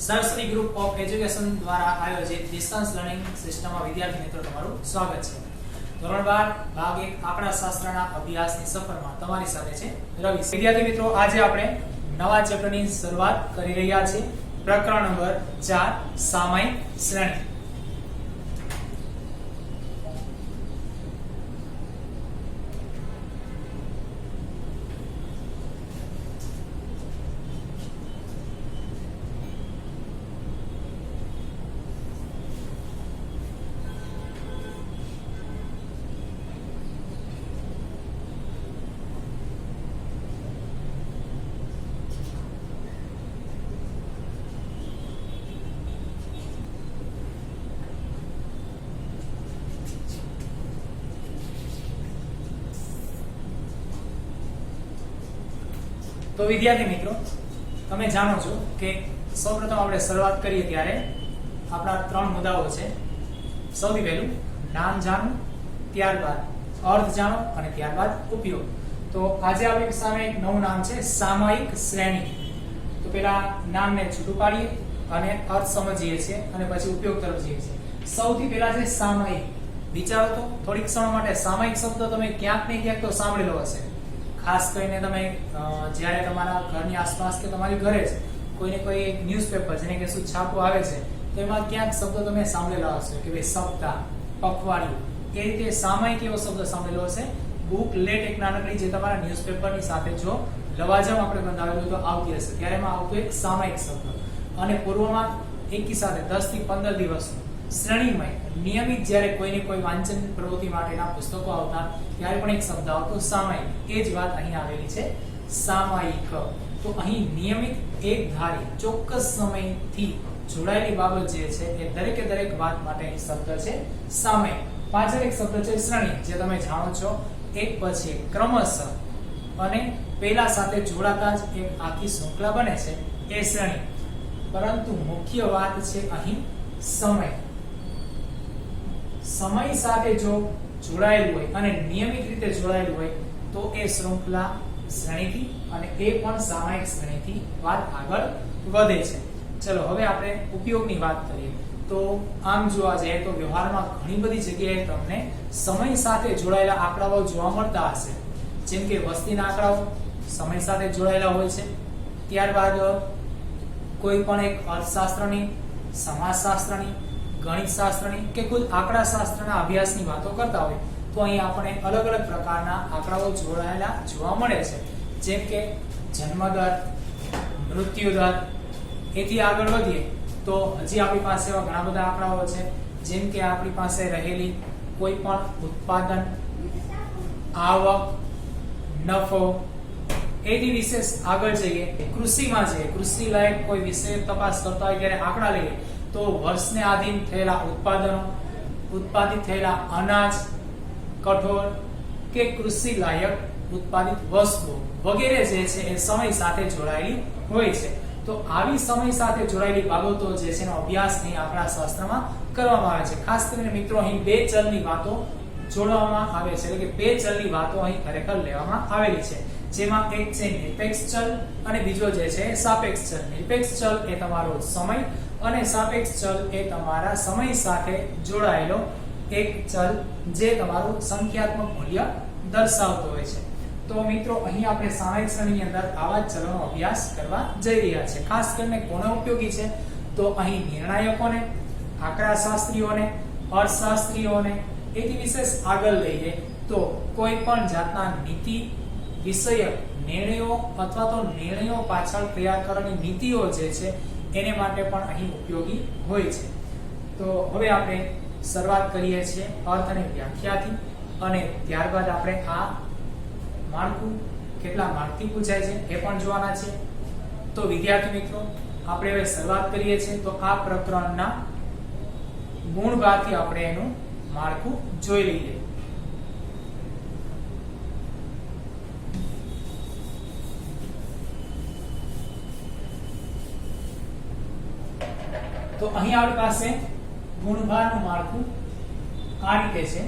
Nursery group of education દ્વારા આયોજિત distance learning સિસ્ટમમાં વિદ્યાર્થી મિત્રો તમારું સ્વાગત છે। ધોરણ 12 ભાગ 1 આંકડાશાસ્ત્રના અભ્યાસની સફરમાં તમારી સાથે છે રવિ। વિદ્યાર્થી મિત્રો આજે આપણે નવા ચેપ્ટરની શરૂઆત કરી રહ્યા છીએ। પ્રકરણ નંબર 4 સામયિક શ્રેણી। તો વિદ્યાર્થી મિત્રો તમે જાણો છો કે સૌપ્રથમ આપણે શરૂઆત કરીએ ત્યારે આપણા ત્રણ મુદ્દાઓ છે। સૌથી પહેલું નામ જાણો, ત્યારબાદ અર્થ જાણો અને ત્યારબાદ ઉપયોગ। તો આજે આપણી સામે એક નવું નામ છે સામયિક શ્રેણી। તો પહેલા નામને છૂટું પાડીએ અને અર્થ સમજીએ છીએ અને પછી ઉપયોગ તરફ જઈએ છીએ। સૌથી પહેલા છે સામયિક। વિચારો તો થોડીક ક્ષણ માટે સામયિક શબ્દ તમે ક્યાંક ને ક્યાંક તો સાંભળેલો હશે। ખાસ કરીને તમે જ્યારે તમારા ઘરની આસપાસ કે તમારી ઘરે જ કોઈને કોઈ એક ન્યૂઝપેપર જેને કે શું છાપું આવે છે તો એમાં ક્યાંક શબ્દ તમે સાંભળેલા હશે કે ભાઈ સપ્તાહ, પખવાડિયું, એ રીતે સામયિક એવો શબ્દ સાંભળેલો હશે। બુકલેટ એક નાનકડી જે તમારા ન્યૂઝપેપરની સાથે જો લવાજમ આપણે બંધાવેલું તો આવતી હશે ત્યારે એમાં આવતું એક સામયિક શબ્દ। અને પૂર્વમાં એકી સાથે 10 થી 15 દિવસ શ્રેણીમાં નિયમિત જ્યારે કોઈને કોઈ વાંચન પ્રવૃત્તિ માટેના પુસ્તકો આવતા ત્યારે પણ એક શબ્દ આવતો સામયિક। એ જ વાત અહીં આવેલી છે સામયિક। તો અહીં નિયમિત એક ધારી ચોક્કસ સમયથી જોડાયેલી બાબત જે છે એ દરેકે દરેક વાત માટે અહીં શબ્દ છે સામયિક। પાછળ એક શબ્દ છે શ્રેણી, જે તમે જાણો છો એક પછી ક્રમશઃ અને પેલા સાથે જોડાતા જ એક આખી શૃંખલા બને છે એ શ્રેણી। પરંતુ મુખ્ય વાત છે અહીં સમય। સમય સાથે જો જોડાયેલું હોય અને નિયમિત રીતે જોડાયેલું હોય તો એ શૃંખલા શ્રેણીથી અને એ પણ સામયિક શ્રેણીથી વાત આગળ વધે છે। ચલો હવે આપણે ઉપયોગની વાત કરીએ તો આમ જોવા જઈએ તો વ્યવહારમાં ઘણી બધી જગ્યાએ તમને સમય સાથે જોડાયેલા આંકડાઓ જોવા મળતા હશે। જેમ કે વસ્તીના આંકડાઓ સમય સાથે જોડાયેલા હોય છે। ત્યારબાદ કોઈ પણ એક અર્થશાસ્ત્રની, સમાજશાસ્ત્રની, ગણિતશાસ્ત્રની કે કોઈ આંકડાશાસ્ત્રના અભ્યાસની વાતો કરતા હોય તો અહીં આપણે અલગ અલગ પ્રકારના આંકડાઓ જોડાયેલા જોવા મળે છે। જેમ કે જન્મદર, મૃત્યુદર। એથી આગળ વધીએ તો હજી આપણી પાસે એવા ઘણા બધા આંકડાઓ છે, જેમ કે આપણી પાસે રહેલી કોઈ પણ ઉત્પાદન, આવક, નફો। એથી વિશેષ આગળ જઈએ કૃષિમાં જઈએ, કૃષિ લાયક કોઈ વિષય તપાસ કરતા હોય ત્યારે આંકડા લઈએ તો વર્ષને આધીન થયેલા ઉત્પાદનો, ઉત્પાદિત થયેલા અનાજ, કઠોળ કે કૃષિ લાયક ઉત્પાદિત વસ્તુઓ વગેરે જે છે એ સમય સાથે જોડાયેલી હોય છે। તો આવી સમય સાથે જોડાયેલી બાબતો જે છે એનો અભ્યાસ અહીં આંકડાશાસ્ત્રમાં કરવામાં આવે છે। ખાસ કરીને મિત્રો અહીં બે ચલની વાતો જોડવામાં આવે છે, એટલે કે બે ચલની વાતો અહીં ખરેખર લેવામાં આવેલી છે, જેમાં એક છે નિરપેક્ષ ચલ અને બીજો જે છે સાપેક્ષ ચલ। નિરપેક્ષ ચલ એ તમારો સમય અને સાપેક્ષ ચલ એ તમારા સમય સાથે જોડાયેલો એક ચલ જે તમારું સંખ્યાત્મક મૂલ્ય દર્શાવતો હોય છે। તો મિત્રો અહીં આપણે સામયિક શ્રેણીની અંદર આવા જ ચલોનો અભ્યાસ કરવા જઈ રહ્યા છે। ખાસ કરીને કોને ઉપયોગી છે તો અહીં નિર્ણાયકોને, આંકડાશાસ્ત્રીઓને, અર્થશાસ્ત્રીઓને। એથી વિશેષ આગળ લઈએ તો કોઈ પણ જાતના નીતિ વિષયક નિર્ણયો અથવા તો નિર્ણયો પાછળ તૈયાર કરવાની નીતિઓ જે છે એને માટે પણ અહીં ઉપયોગી હોય છે। તો હવે આપણે શરૂઆત કરીએ છીએ અર્થ અને વ્યાખ્યાથી અને ત્યારબાદ આપણે આ માળખું કેટલા માર્કથી પૂછાય છે એ પણ જોવાના છે। તો વિદ્યાર્થી મિત્રો આપણે હવે શરૂઆત કરીએ છીએ તો આ પ્રકરણના ગુણભારથી આપણે એનું માળખું જોઈ લઈએ। તો અહીં આપણી પાસે ગુણભારનું માળખું આ રીતે છે।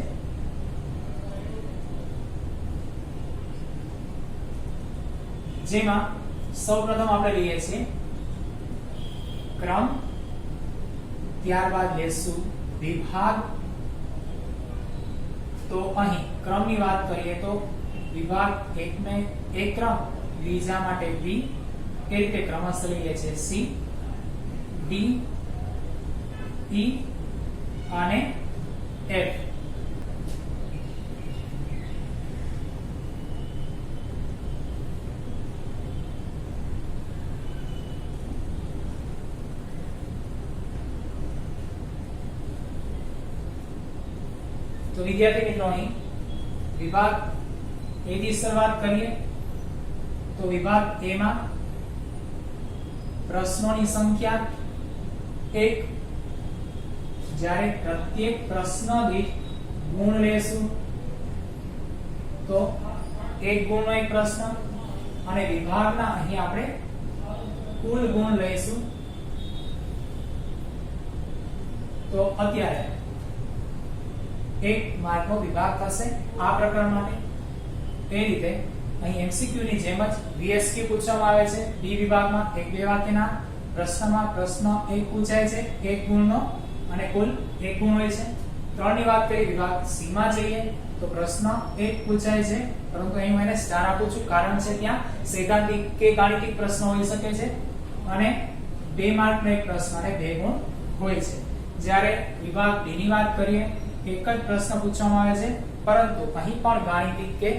જેમાં સૌપ્રથમ આપણે લઈએ છીએ ક્રમ, ત્યારબાદ લેશું વિભાગ. તો અહીં ક્રમની વાત કરીએ તો વિભાગ 1 ને એક ક્રમ, બીજા માટે બી, એ રીતે ક્રમશઃ લઈએ છે સી, ડી, ઈ અને એફ. તો વિદ્યાર્થી મિત્રો અહીં વિભાગ એ થી શરૂઆત કરીએ તો વિભાગ એ માં પ્રશ્નોની સંખ્યા 1, જ્યારે પ્રત્યેક પ્રશ્ન દીઠ ગુણ લેશું તો 1 ગુણનો એક પ્રશ્ન, અને વિભાગના અહીં આપણે કુલ ગુણ લઈશું. તો અત્યારે 1 માર્કનો વિભાગ થશે આ પ્રકરણ માટે. એ રીતે અહીં એમસીક્યુ ની જેમ જ વીએસક્યુ પૂછવામાં આવે છે બી વિભાગમાં 1-2 વાક્યના પ્રશ્નમાં. પ્રશ્ન 1 પૂછાય છે 1 ગુણનો અને કુલ 1 ગુણ હોય છે. 3 ની વાત કરીએ વિભાગ સી માં જઈએ તો પ્રશ્ન 1 પૂછાય છે, પરંતુ અહીં હું એને સ્ટાર આપું છું કારણ છે ત્યાં સૈદ્ધાંતિક કે ગાણિતિક પ્રશ્ન હોઈ શકે છે, અને 2 માર્કનો એક પ્રશ્ન અને 2 ગુણ હોય છે. જ્યારે વિભાગ ડી ની વાત કરીએ એક જ પ્રશ્ન પૂછવામાં આવે છે, પરંતુ અહીં પણ ગાણિતિક કે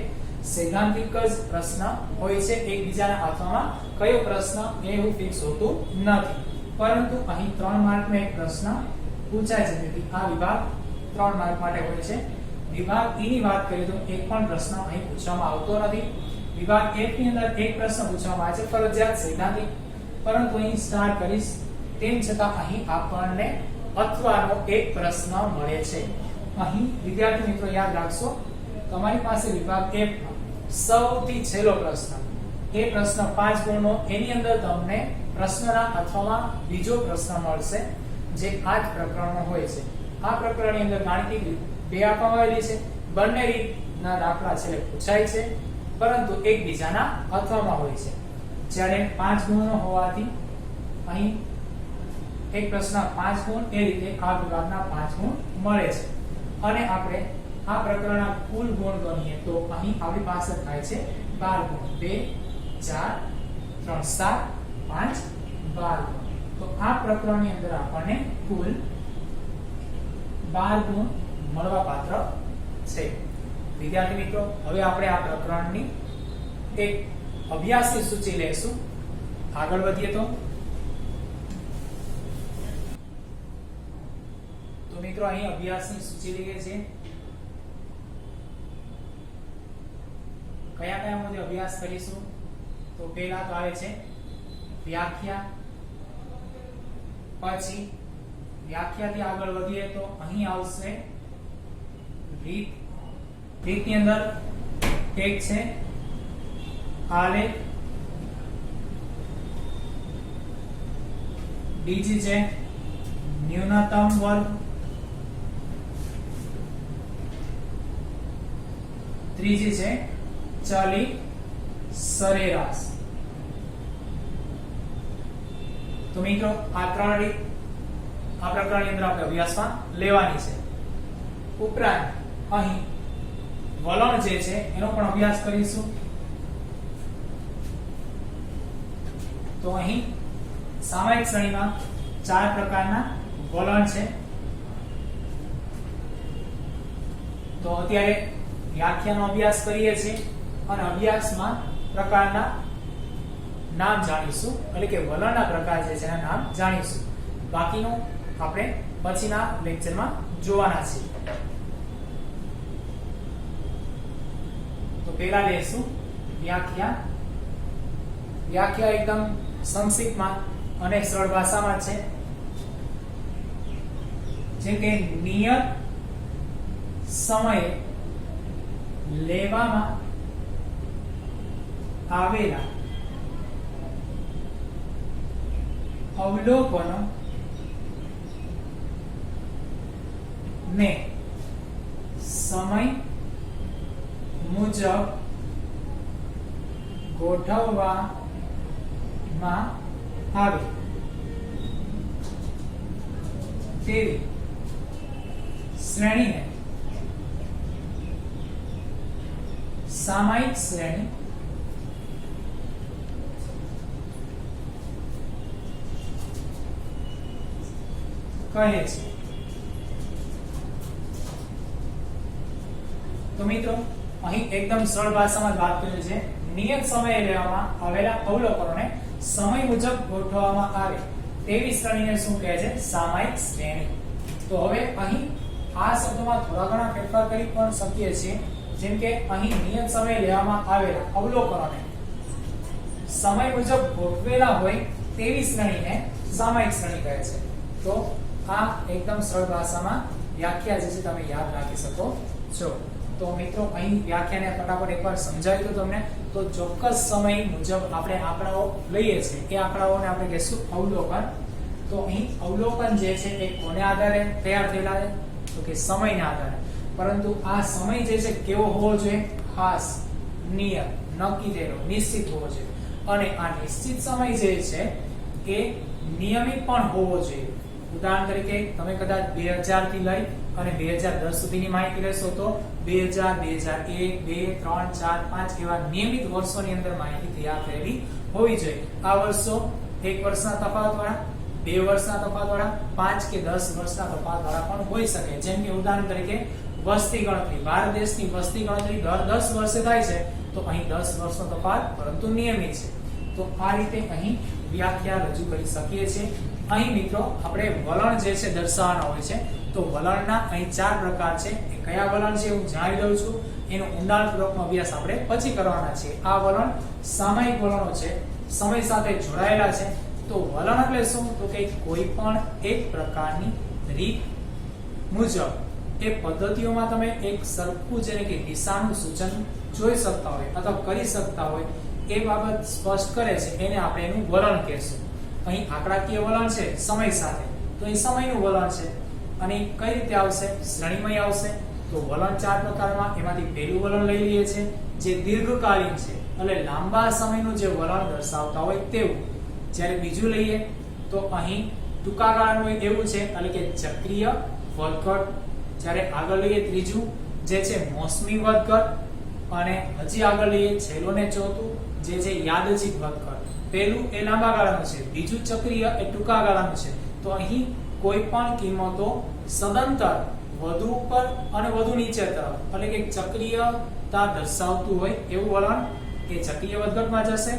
સૈદ્ધાંતિક જ પ્રશ્ન હોય છે. એકબીજાના હાથમાં કયો પ્રશ્ન એવું ફિક્સ હોતું નથી, પરંતુ અહીં 3 માર્કનો એક પ્રશ્ન પૂછાય છે. તેથી આ વિભાગ 3 માર્ક માટે હોય છે. વિભાગ ઈ ની વાત કરીએ તો એક પણ પ્રશ્ન અહીં પૂછવામાં આવતો નથી. વિભાગ એફ ની અંદર એક પ્રશ્ન પૂછવામાં આવે છે ફરજિયાત સૈદ્ધાંતિક, પરંતુ અહીં સ્ટાર કરીશ. તેમ છતાં અહીં આપણને અથવાનો એક પ્રશ્ન મળે છે. અહીં વિદ્યાર્થી મિત્રો યાદ રાખશો, તમારી પાસે વિભાગ F માં સૌથી છેલ્લો પ્રશ્ન, એ પ્રશ્ન 5 ગુણનો, એની અંદર તમને પ્રશ્નના અથવામાં બીજો પ્રશ્ન મળશે જે આ જ પ્રકરણનો હોય છે. આ પ્રકરણની અંદર ગાણિતિક રીત 2 આપવામાં આવેલી છે. બંને રીતના દાખલા છેલ્લે પૂછાય છે, પરંતુ એકબીજાના અથવામાં હોય છે. જ્યારે 5 ગુણનો હોવાથી અહીં એક પ્રશ્ન 5 ગુણ, એ રીતે આ વિભાગના 5 ગુણ મળે છે. અને આપણે આ પ્રકરણના કુલ ગુણ ગણીએ તો અહીં આપણી પાસે થાય છે 12 ગુણ. 2 4 3 7 5 12 ગુણ. તો આ પ્રકરણની અંદર આપણને કુલ 12 ગુણ મળવા પાત્ર છે. વિદ્યાર્થી મિત્રો, હવે આપણે આ પ્રકરણની એક અભ્યાસની સૂચિ લેશું. આગળ વધીએ તો મિત્રો અહીં અભ્યાસની સૂચિ લીધી છે. કયા કયા મુદ્દે અભ્યાસ કરીશું? તો પહેલા તો આવે છે વ્યાખ્યા. પછી વ્યાખ્યાથી આગળ વધીએ તો અહીં આવશે રીત. રીતની અંદર એક છે આલેખ, બીજી છે ન્યૂનતમ વર્ગ, ત્રીજી છે ચલિત સરેરાશ. તો મિત્રો આ 3 રીત આ પ્રકરણની અંદર આપણે અભ્યાસમાં લેવાની છે. ઉપરાંત અહીં વલણ જે છે એનો પણ અભ્યાસ કરીશું. તો અહીં સામાયિક શ્રેણીમાં 4 પ્રકારના વલણ છે. તો અત્યારે વ્યાખ્યાનો અભ્યાસ કરીએ છીએ અને અભ્યાસમાં પ્રકારના નામ જાણીશું, એટલે કે વલણના પ્રકાર જે છે એના નામ જાણીશું. બાકીનું આપણે પછીના લેક્ચરમાં જોવાના છીએ. તો પહેલા લેશું વ્યાખ્યા. વ્યાખ્યા એકદમ સંક્ષિપ્તમાં અને સરળ ભાષામાં છે. જેમ કે નિયત સમયે લેવામાં આવેલા અવલોકનો ને સમય મુજબ ગોઠવવામાં આવે. તેવી શ્રેણીને સામયિક શ્રેણી કહે છે. તો મિત્રો અહીં એકદમ સરળ ભાષામાં વાત કરી છે. નિયત સમયે લેવામાં આવેલા અવલોકનોને સમય મુજબ ગોઠવવામાં આવે તેવી શ્રેણીને શું કહે છે? સામયિક શ્રેણી. તો હવે અહીં આ શબ્દોમાં થોડા ઘણા ફેરફાર કરી પણ શકીએ છીએ. જેમ કે અહીં નિયત સમયે લેવામાં આવેલા અવલોકનોને સમય મુજબ ગોઠવેલા હોય તેવી શ્રેણીને સામયિક શ્રેણી કહે છે. તો આ એકદમ સરળ ભાષામાં વ્યાખ્યા જે છે તમે યાદ રાખી શકો છો. તો મિત્રો અહીં વ્યાખ્યાને ફટાફટ એકવાર સમજાવી દઉં તમને. તો ચોક્કસ સમય મુજબ આપણે આંકડાઓ લઈએ છીએ, એ આંકડાઓને આપણે કહીશું અવલોકન. તો અહીં અવલોકન જે છે એ કોને આધારે તૈયાર થયેલા છે? તો કે સમયના આધારે. પરંતુ આ સમય જે છે કેવો હોવો જોઈએ? ખાસ, નિયત, નક્કી થયેલો, નિશ્ચિત હોવો જોઈએ. અને આ નિશ્ચિત સમય જે છે એ નિયમિત પણ હોવો જોઈએ. ઉદાહરણ તરીકે તમે કદાચ 2000 થી લઈ અને 2010 સુધીની માહિતી લેશો તો 2000, 2001, 2, 3, 4, 5 એવા નિયમિત વર્ષોની અંદર માહિતી તૈયાર થયેલી હોવી જોઈએ. આ વર્ષો 1 વર્ષના તફાવતવાળા, 2 વર્ષના તફાવતવાળા, 5 કે 10 વર્ષના તફાવતવાળા પણ હોઈ શકે. જેમ કે ઉદાહરણ તરીકે વસ્તી ગણતરી, ભારત દેશની વસ્તી ગણતરી દર 10 વર્ષે થાય છે, તો અહીં 10 વર્ષનો તફાવત પરંતુ નિયમિત છે. તો આ રીતે અહીં વ્યાખ્યા રજૂ કરી શકીએ છીએ. અહીં મિત્રો આપણે વલણ જે છે દર્શાવવાના હોય છે. તો વલણના અહીં 4 પ્રકાર છે. એ કયા વલણ છે હું જણાવી દઉં છું. એનો ઊંડાણપૂર્વકનો અભ્યાસ આપણે પછી કરવાના છે. આ વલણ સામયિક વલણો છે, સમય સાથે જોડાયેલા છે. તો વલણ એટલે શું? તો કે કોઈ પણ એક પ્રકારની રીત મુજબ એ પદ્ધતિઓમાં તમે એક સરખું જેને કે દિશાનું સૂચન જોઈ શકતા હોય અથવા કરી શકતા હોય એ બાબત સ્પષ્ટ કરે છે, એને આપણે એનું વલણ કહેશું. અહીં આંકડાકીય વલણ છે સમય સાથે, તો એ સમયનું વલણ છે. અને કઈ રીતે આવશે? શ્રેણીમય આવશે. તો વલણ 4 પ્રકારમાં, એમાંથી પહેલું વલણ લઈ લઈએ છીએ જે દીર્ઘકાલીન છે, એટલે લાંબા સમયનું જે વલણ દર્શાવતા હોય તેવું. જ્યારે બીજું લઈએ તો અહીં ટૂંકા ગાળાનું હોય એવું છે, એટલે કે ચક્રીય વધઘટ. જ્યારે આગળ લઈએ ત્રીજું જે છે મોસમી વધઘટ. અને હજી આગળ લઈએ છેલ્લું ને ચોથું જે છે યાદચ્છિક વધઘટ. પહેલું એ લાંબા ગાળાનું છે, બીજું ચક્રીય એ ટૂંકા ગાળાનું છે. તો અહીં કોઈ પણ કિંમતો સદંતર વધુ ઉપર અને વધુ નીચે તરફ, એટલે કે ચક્રીયતા દર્શાવતું હોય એવું વલણ એ ચક્રીય વધઘટમાં જશે.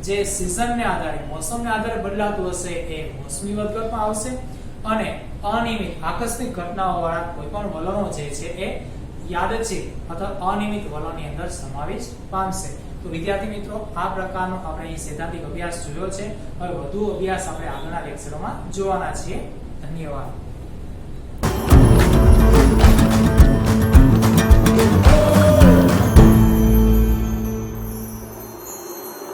જે સિઝનને આધારે, મોસમને આધારે બદલાતું હશે એ મોસમી વધઘટમાં આવશે. અને અનિયમિત આકસ્મિક ઘટનાઓ વાળા કોઈ પણ વલણો જે છે એ યાદચ્છિક અથવા અનિયમિત વલણની અંદર સમાવેશ પામશે. તો વિદ્યાર્થી મિત્રો, આ પ્રકારનો આપણે અહીં સૈદ્ધાંતિક અભ્યાસ જોયો છે. હવે વધુ અભ્યાસ આપણે આગળના લેક્ચરોમાં જોવાના છીએ. ધન્યવાદ.